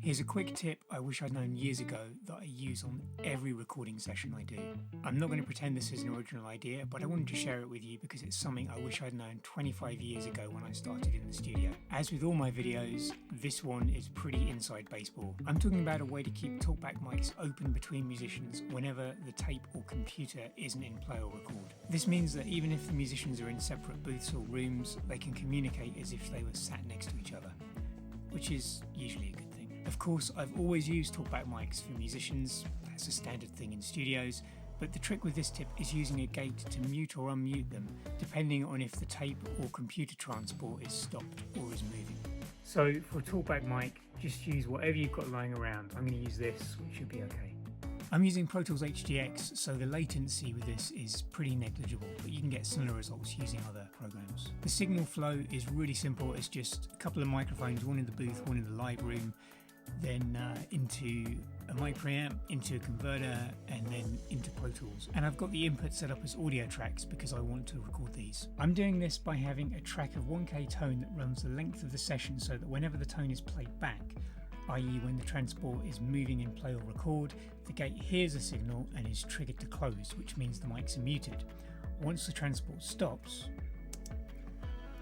Here's a quick tip I wish I'd known years ago that I use on every recording session I do. I'm not going to pretend this is an original idea, but I wanted to share it with you because it's something I wish I'd known 25 years ago when I started in the studio. As with all my videos, this one is pretty inside baseball. I'm talking about a way to keep talkback mics open between musicians whenever the tape or computer isn't in play or record. This means that even if the musicians are in separate booths or rooms, they can communicate as if they were sat next to each other, which is usually a good thing. Of course, I've always used talkback mics for musicians. That's a standard thing in studios. But the trick with this tip is using a gate to mute or unmute them, depending on if the tape or computer transport is stopped or is moving. So for a talkback mic, just use whatever you've got lying around. I'm going to use this, which should be okay. I'm using Pro Tools HDX, so the latency with this is pretty negligible, but you can get similar results using other programs. The signal flow is really simple. It's just a couple of microphones, one in the booth, one in the live room, then into a mic preamp, into a converter, and then into Pro Tools. And I've got the input set up as audio tracks because I want to record these. I'm doing this by having a track of 1K tone that runs the length of the session so that whenever the tone is played back, i.e. when the transport is moving in play or record, the gate hears a signal and is triggered to close, which means the mics are muted. Once the transport stops,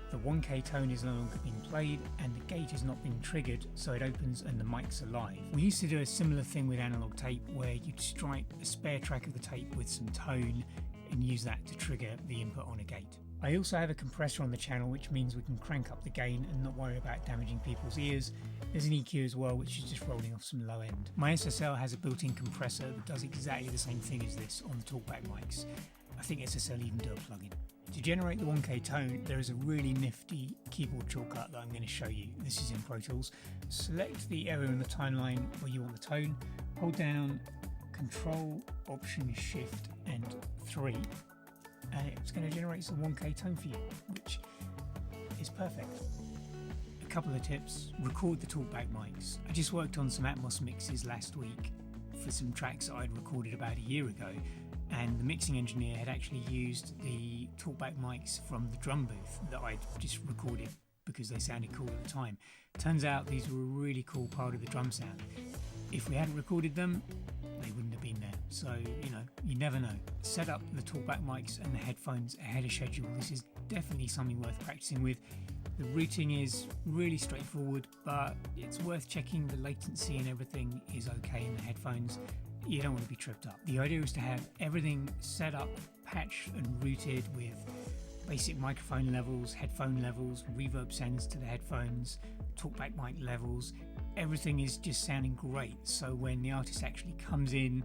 the 1K tone is no longer being played and the gate is not being triggered, so it opens and the mics are live. We used to do a similar thing with analog tape where you'd strike a spare track of the tape with some tone and use that to trigger the input on a gate. I also have a compressor on the channel, which means we can crank up the gain and not worry about damaging people's ears. There's an EQ as well, which is just rolling off some low end. My SSL has a built-in compressor that does exactly the same thing as this on the talkback mics. I think SSL even do a plugin. To generate the 1K tone, there is a really nifty keyboard shortcut that I'm going to show you. This is in Pro Tools. Select the area in the timeline where you want the tone, hold down Control, Option, Shift and 3, and it's going to generate some 1K tone for you, which is perfect. A couple of tips: record the talkback mics. I just worked on some Atmos mixes last week for some tracks that I'd recorded about a year ago, and the mixing engineer had actually used the talkback mics from the drum booth that I'd just recorded because they sounded cool at the time. Turns out these were a really cool part of the drum sound. If we hadn't recorded them, they wouldn't have been there. So, you never know. Set up the talkback mics and the headphones ahead of schedule. This is definitely something worth practicing with. The routing is really straightforward, but it's worth checking the latency and everything is okay in the headphones. You don't want to be tripped up. The idea is to have everything set up, patched and routed with basic microphone levels, headphone levels, reverb sends to the headphones, talkback mic levels. Everything is just sounding great, so when the artist actually comes in,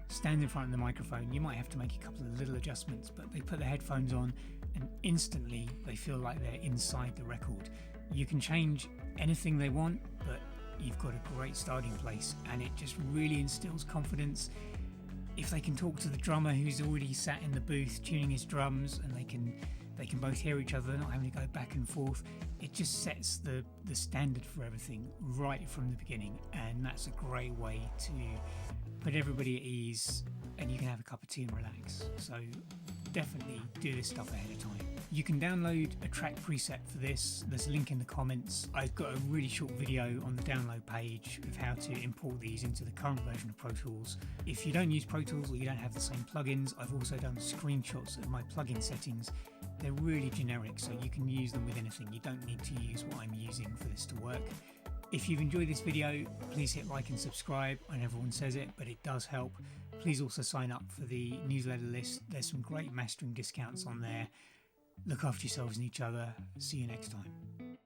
stands in front of the microphone, you might have to make a couple of little adjustments, but they put the headphones on and instantly they feel like they're inside the record. You can change anything they want, but you've got a great starting place and it just really instills confidence. If they can talk to the drummer who's already sat in the booth tuning his drums and they can both hear each other, not having to go back and forth, it just sets the standard for everything right from the beginning, and that's a great way to put everybody at ease and you can have a cup of tea and relax. So definitely do this stuff ahead of time. You can download a track preset for this. There's a link in the comments. I've got a really short video on the download page of how to import these into the current version of Pro Tools. If you don't use Pro Tools or you don't have the same plugins, I've also done screenshots of my plugin settings. They're really generic, so you can use them with anything. You don't need to use what I'm using for this to work. If you've enjoyed this video, please hit like and subscribe. I know everyone says it, but it does help. Please also sign up for the newsletter list. There's some great mastering discounts on there. Look after yourselves and each other. See you next time.